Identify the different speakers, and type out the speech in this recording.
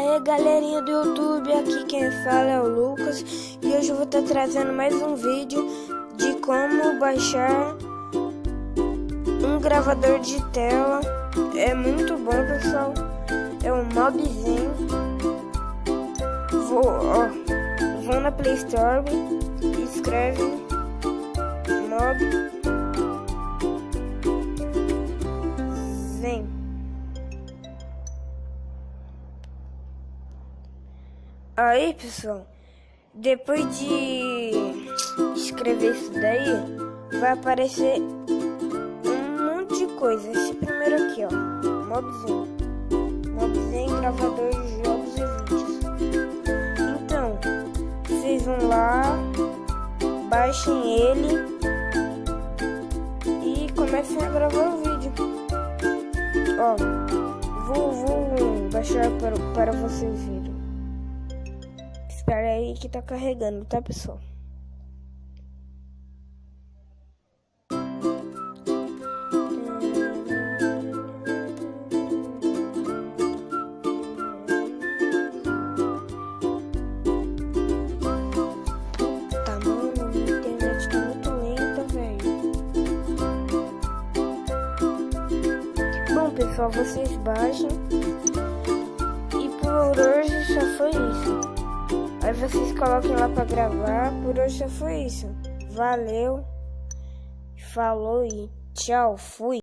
Speaker 1: Aê galerinha do YouTube, aqui quem fala é o Lucas e hoje eu vou estar trazendo mais um vídeo de como baixar um gravador de tela. É muito bom, pessoal, é um Mobzinho. Vou na Play Store e escreve Mobzinho. Aí, pessoal, depois de escrever isso daí, vai aparecer um monte de coisa. Esse primeiro aqui, ó, Mobzinho, gravador de jogos e vídeos. Então, vocês vão lá, baixem ele e comecem a gravar o vídeo. Ó, vou baixar para vocês verem. Espera aí que tá carregando, tá, pessoal? Tá, mano, a internet tá muito lenta, velho. Bom, pessoal, vocês baixem. E por hoje só foi isso. Aí vocês coloquem lá pra gravar. Por hoje só foi isso. Valeu, falou e tchau, fui.